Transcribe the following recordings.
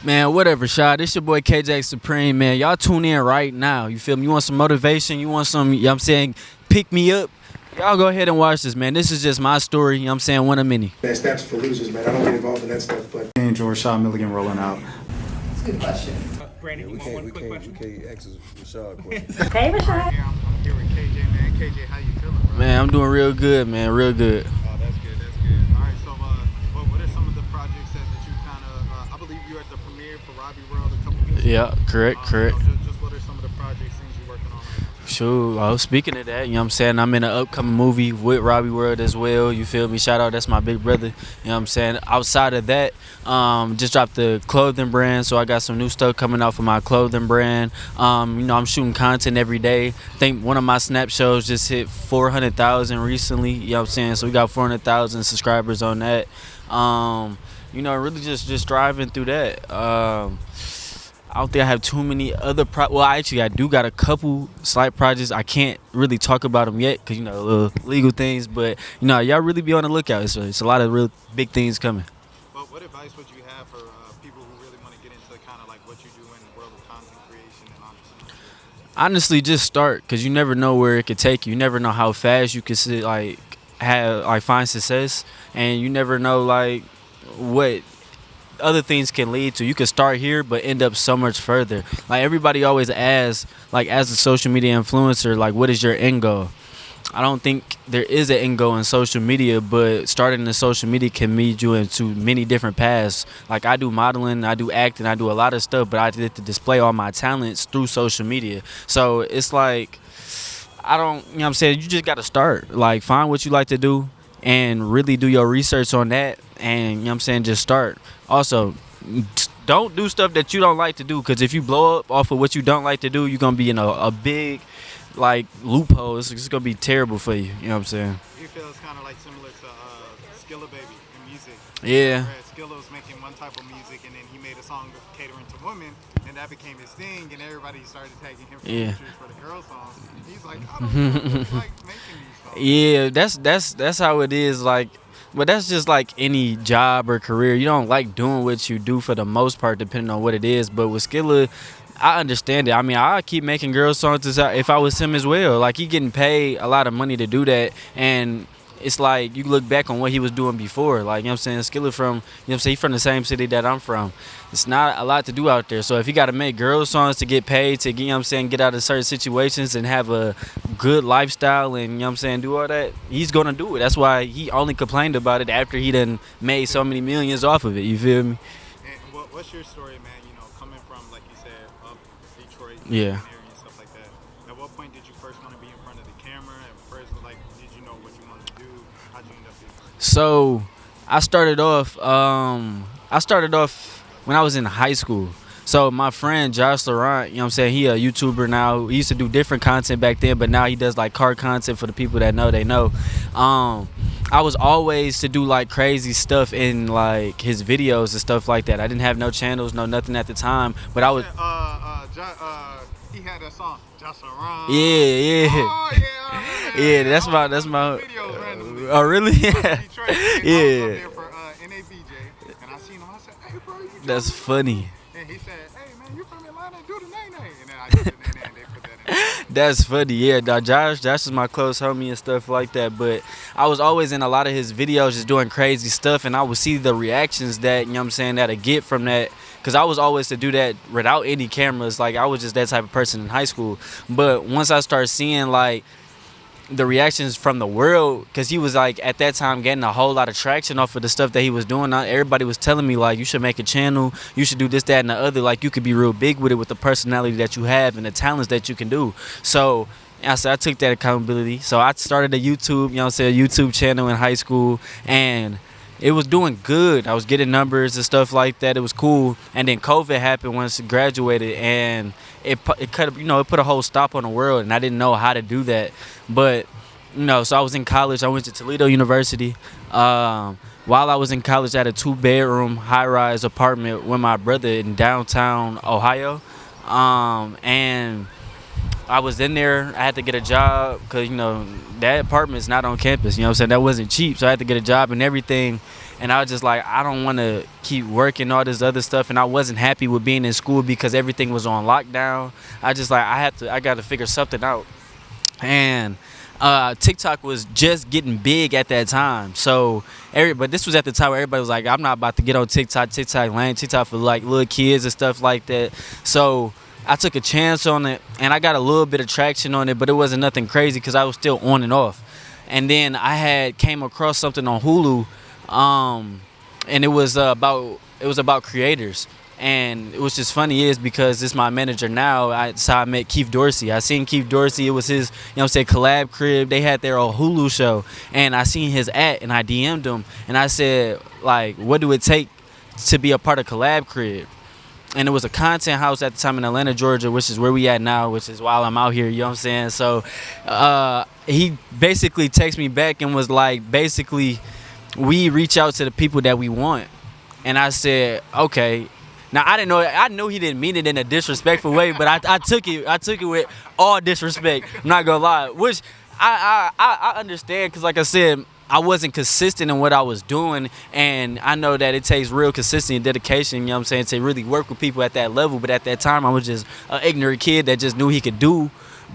Man, whatever, Shad. It's your boy KJackzSupreme, man. Y'all tune in right now. You feel me? You want some motivation? You want some, you know what I'm saying, pick me up? Y'all go ahead and watch this, man. This is just my story, you know what I'm saying, one of many. Man, steps for losers, man. I don't get involved in that stuff, but. And Rashad Milligan rolling out. That's a good question. Brandon, we can't ask Rashad questions. Hey, Rashad. Yeah, I'm here with KJ, man. KJ, how you feeling, bro? Man, I'm doing real good, man, real good. Oh, that's good, that's good. All right, so what are some of the projects that you kind of, I believe you were at the premiere for Robbie World a couple weeks ago. Yeah, correct. Just what are some of the projects, things you're working on right now? Sure. Speaking of that, you know what I'm saying, I'm in an upcoming movie with Robbie World as well. You feel me? Shout out, that's my big brother. You know what I'm saying? Outside of that, just dropped the clothing brand, so I got some new stuff coming out for my clothing brand. I'm shooting content every day. I think one of my Snap shows just hit 400,000 recently. You know what I'm saying? So we got 400,000 subscribers on that. Really just driving through that. I don't think I have too many other I do got a couple slight projects. I can't really talk about them yet because, little legal things. But, y'all really be on the lookout. It's a lot of real big things coming. But what advice would you have for people who really want to get into kind of like what you do in the world of content creation and Honestly, just start because you never know where it could take you. You never know how fast you could find success. And you never know, what other things can lead to. You could start here but end up so much further. Like everybody always asks, as a social media influencer, what is your end goal? I don't think there is an end goal in social media, but starting in social media can lead you into many different paths. Like I do modeling, I do acting, I do a lot of stuff, but I get to display all my talents through social media. So it's you just got to start. Find what you like to do and really do your research on that, and just start. Also, don't do stuff that you don't like to do, because if you blow up off of what you don't like to do, you're gonna be in a big loophole. It's gonna be terrible for you. You know what I'm saying? you feel it's kind of similar to Skilla Baby in music. Yeah. Where Skilla was making one type of music, and then he made a song catering to women, and that became his thing, and everybody started tagging him for the girl songs. He's like, I don't know, making these songs. Yeah, that's how it is. But that's just like any job or career. You don't like doing what you do for the most part, depending on what it is. But with Skilla, I understand it. I mean, I keep making girl songs if I was him as well. He getting paid a lot of money to do that, and it's you look back on what he was doing before. Skilla from, he's from the same city that I'm from. It's not a lot to do out there. So if you got to make girl songs to get paid, to get out of certain situations and have a good lifestyle and, do all that, he's going to do it. That's why he only complained about it after he done made so many millions off of it. You feel me? And what's your story, man? Coming from, like you said, up Detroit, yeah, and stuff like that. At what point did you first want to be in front of the camera? And first, did you know what you wanted to do? How'd you end up doing it? So I started off when I was in high school. So my friend Josh Laurent, he a YouTuber now. He used to do different content back then, but now he does car content for the people that know, they know. I was always to do crazy stuff in his videos and stuff like that. I didn't have no channels, no nothing at the time, but I was he had that song, Josh Laurent. Yeah. Oh yeah. Yeah, that's my Videos randomly. Oh really? Detroit, Yeah. I was up there for NABJ, and I seen him. I said, "Hey, bro, you." That's funny. And he said, "Hey, man, you from Atlanta? Do the nay-nay." And then I did the nay-nay, and they put that in. That's funny, yeah. Dog, Josh is my close homie and stuff like that. But I was always in a lot of his videos just doing crazy stuff, and I would see the reactions that, that I get from that. Because I was always to do that without any cameras. I was just that type of person in high school. But once I started seeing, the reactions from the world, because he was at that time getting a whole lot of traction off of the stuff that he was doing. Everybody was telling me you should make a channel, you should do this, that, and the other. You could be real big with it with the personality that you have and the talents that you can do. So I took that accountability. So I started a YouTube, YouTube channel in high school, and it was doing good. I was getting numbers and stuff like that. It was cool. And then COVID happened once I graduated, and it put a whole stop on the world, and I didn't know how to do that. But so I was in college. I went to Toledo University. While I was in college, I had a 2-bedroom high-rise apartment with my brother in downtown Ohio, and I was in there. I had to get a job because, that apartment's not on campus. That wasn't cheap. So I had to get a job and everything. And I was just like, I don't want to keep working all this other stuff, and I wasn't happy with being in school because everything was on lockdown. I just like I got to figure something out. And TikTok was just getting big at that time. So but this was at the time where everybody was like, I'm not about to get on TikTok. TikTok lame. TikTok for like little kids and stuff like that. So I took a chance on it, and I got a little bit of traction on it, but it wasn't nothing crazy because I was still on and off. And then I had came across something on Hulu, and it was about creators. And it was just funny is because it's my manager now. That's how I met Keith Dorsey. I seen Keith Dorsey. It was his, collab crib. They had their own Hulu show. And I seen his ad, and I DM'd him. And I said, like, what do it take to be a part of collab crib? And it was a content house at the time in Atlanta, Georgia, which is where we at now, which is while I'm out here, you know what I'm saying? So he basically texted me back and was like, basically, we reach out to the people that we want. And I said, okay. Now I didn't know. I knew he didn't mean it in a disrespectful way, but I took it with all disrespect. I'm not gonna lie, which I understand because, like I said, I wasn't consistent in what I was doing, and I know that it takes real consistency and dedication. You know what I'm saying, to really work with people at that level. But at that time, I was just an ignorant kid that just knew he could do,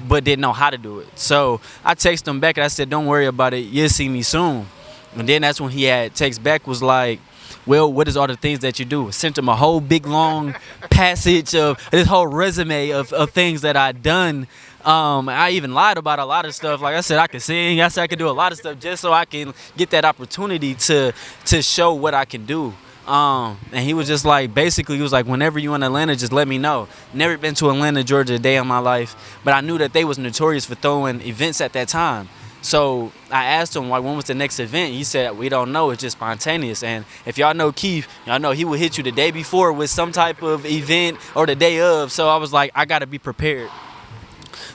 but didn't know how to do it. So I texted him back and I said, "Don't worry about it. You'll see me soon." And then that's when he had text back was like, well, what is all the things that you do? Sent him a whole big long passage of this whole resume of things that I'd done. I even lied about a lot of stuff. Like I said, I could sing. I said I could do a lot of stuff just so I can get that opportunity to show what I can do. And he was just like, basically, he was like, whenever you in Atlanta, just let me know. Never been to Atlanta, Georgia a day in my life, but I knew that they was notorious for throwing events at that time. So I asked him, like, when was the next event? He said, we don't know. It's just spontaneous. And if y'all know Keith, y'all know he would hit you the day before with some type of event or the day of. So I was like, I got to be prepared.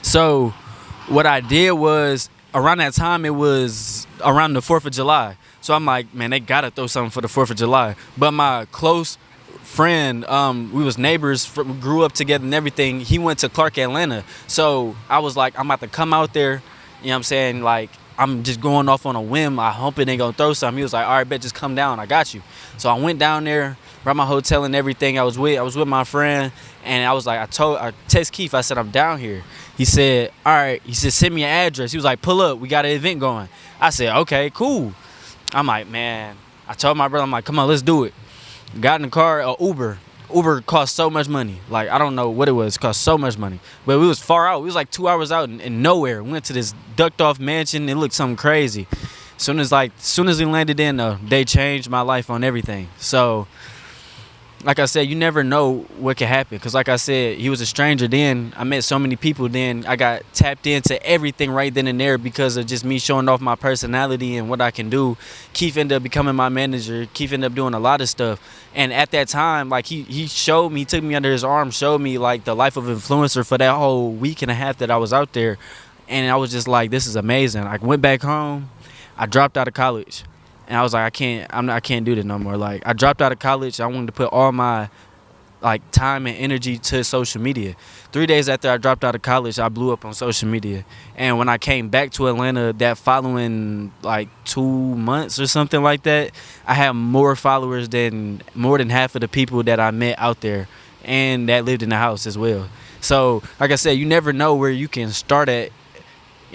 So what I did was, around that time, it was around the 4th of July. So I'm like, man, they got to throw something for the 4th of July. But my close friend, we was neighbors, grew up together and everything. He went to Clark, Atlanta. So I was like, I'm about to come out there. You know what I'm saying? Like, I'm just going off on a whim. I hope it ain't going to throw something. He was like, all right, bet, just come down. I got you. So I went down there, brought my hotel and everything. I was with my friend, and I was like, I text Keith. I said, I'm down here. He said, all right. He said, send me your address. He was like, pull up. We got an event going. I said, okay, cool. I'm like, man. I told my brother, I'm like, come on, let's do it. Got in the car, Uber. Uber cost so much money. Like, I don't know what it was. It cost so much money. But we was far out. We was like 2 hours out in nowhere. We went to this ducked off mansion. It looked something crazy. Soon as we landed in, they changed my life on everything. So, like I said, you never know what could happen. Because like I said, he was a stranger then. I met so many people then. I got tapped into everything right then and there because of just me showing off my personality and what I can do. Keith ended up becoming my manager. Keith ended up doing a lot of stuff. And at that time, like he showed me, he took me under his arm, showed me like the life of influencer for that whole week and a half that I was out there. And I was just like, this is amazing. I went back home. I dropped out of college. And I was like, I can't do this no more. Like, I dropped out of college. I wanted to put all my like time and energy to social media. 3 days after I dropped out of college, I blew up on social media. And when I came back to Atlanta that following like 2 months or something like that, I had more followers than more than half of the people that I met out there and that lived in the house as well. So, like I said, you never know where you can start at.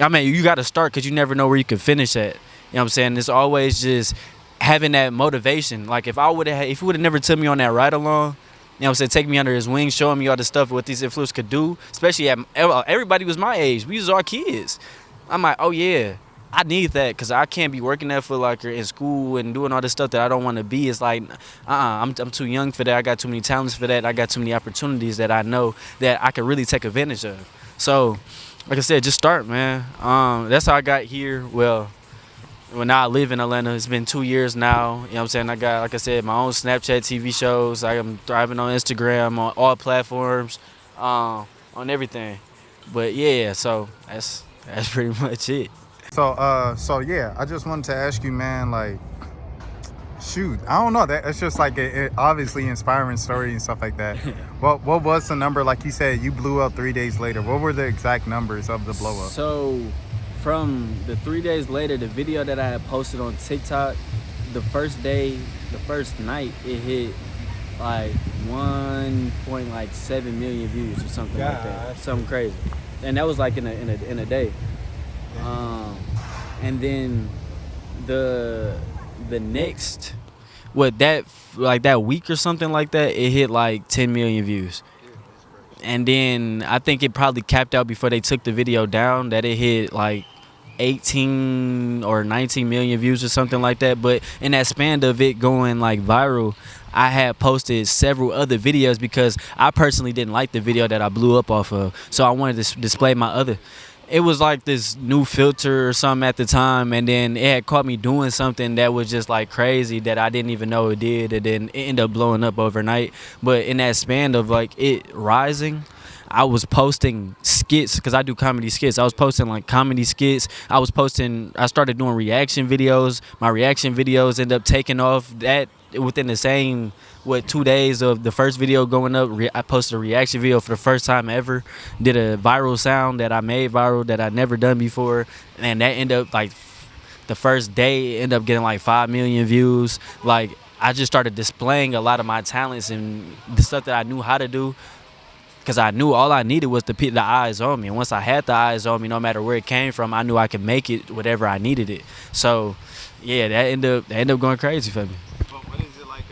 I mean, you got to start because you never know where you can finish at. You know what I'm saying? It's always just having that motivation. Like, if he would have never took me on that ride along, you know what I'm saying, take me under his wing, showing me all the stuff what these influencers could do, especially everybody was my age. We was all kids. I'm like, oh, yeah, I need that because I can't be working at Foot Locker in school and doing all this stuff that I don't want to be. It's like, I'm too young for that. I got too many talents for that. I got too many opportunities that I know that I could really take advantage of. So, like I said, just start, man. That's how I got here. Well, now I live in Atlanta. It's been 2 years now. You know what I'm saying? I got, like I said, my own Snapchat TV shows. I am thriving on Instagram, on all platforms, on everything. But yeah, so that's pretty much it. So yeah, I just wanted to ask you, man, like, shoot, I don't know. It's just like a obviously inspiring story and stuff like that. What was the number? Like you said, you blew up 3 days later. What were the exact numbers of the blow up? So, from the 3 days later, the video that I had posted on TikTok the first day, the first night, it hit like 1.7 million views or something like that, something crazy, and that was like in a day. And then the next, that week or something like that, it hit like 10 million views. And then I think it probably capped out before they took the video down, that it hit like 18 or 19 million views or something like that. But in that span of it going like viral, I had posted several other videos because I personally didn't like the video that I blew up off of, so I wanted to display my other. It was like this new filter or something at the time, and then it had caught me doing something that was just like crazy that I didn't even know it did, and then it ended up blowing up overnight. But in that span of like it rising, I was posting skits because I do comedy skits. I was posting like comedy skits. I started doing reaction videos. My reaction videos ended up taking off. That within the same 2 days of the first video going up, I posted a reaction video for the first time ever. Did a viral sound that I made viral that I'd never done before, and that ended up like the first day ended up getting like 5 million views. Like I just started displaying a lot of my talents and the stuff that I knew how to do, because I knew all I needed was the eyes on me. And once I had the eyes on me, no matter where it came from, I knew I could make it whatever I needed it. So yeah, that ended up going crazy for me. But what is it like?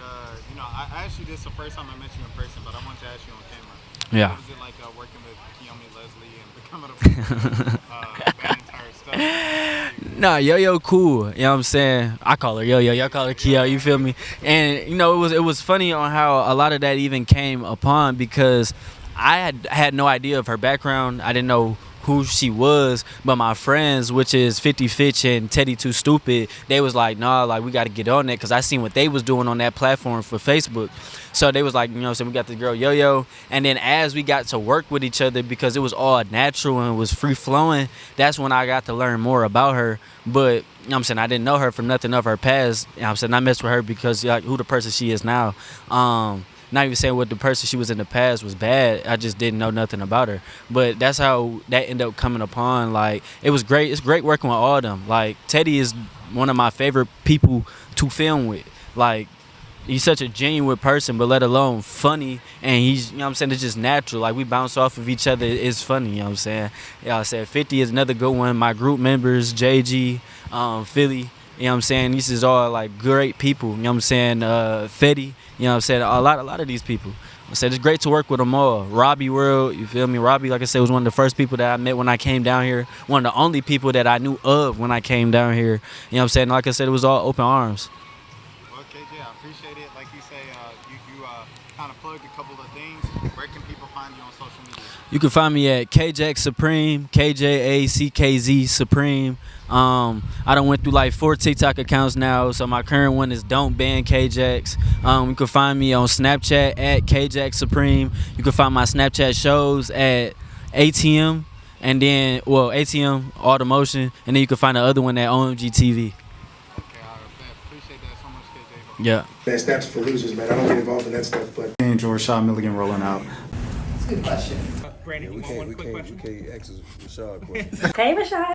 I asked you this the first time I met you in person, but I want to ask you on camera. Yeah. What was it like working with Keone Leslie and becoming a that entire stuff? Nah, Yo-Yo cool. You know what I'm saying? I call her Yo-Yo. Y'all call her Keo. You feel me? And you know, it was funny on how a lot of that even came upon, because I had no idea of her background. I didn't know who she was, but my friends, which is 50 Fitch and Teddy Too Stupid, they was like, nah, like we got to get on that, because I seen what they was doing on that platform for Facebook. So they was like, you know, so we got the girl Yo-Yo, and then as we got to work with each other, because it was all natural and it was free flowing, that's when I got to learn more about her. But you know what I'm saying, I didn't know her from nothing of her past. You know what I'm saying, I messed with her because like who the person she is now. Not even saying what the person she was in the past was bad. I just didn't know nothing about her. But that's how that ended up coming upon. Like, it was great. It's great working with all of them. Like, Teddy is one of my favorite people to film with. Like, he's such a genuine person, but let alone funny. And he's, you know what I'm saying, it's just natural. Like, we bounce off of each other. It's funny, you know what I'm saying. Yeah, I said 50 is another good one. My group members, JG, Philly. You know what I'm saying? These is all like great people. You know what I'm saying? Fetty. You know what I'm saying? A lot of these people. I said it's great to work with them all. Robbie World, you feel me? Robbie, like I said, was one of the first people that I met when I came down here. One of the only people that I knew of when I came down here. You know what I'm saying? Like I said, it was all open arms. Well, KJ, I appreciate it. Like you say, you kind of plugged a couple of things. Where can people find you on social media? You can find me at KJackzSupreme, KJackzSupreme. I done went through like 4 TikTok accounts now, so my current one is Don't Ban KJackz. You can find me on Snapchat at KJackzSupreme. You can find my Snapchat shows at ATM, and then, well, ATM, Automotion, and then you can find the other one at OMG TV. Okay, I appreciate that so much, KJ. Yeah. Man, snaps for losers, man. I don't get involved in that stuff, but. And Rashad Milligan rolling out. That's a good question. We can't ask Rashad questions. Hey, Rashad.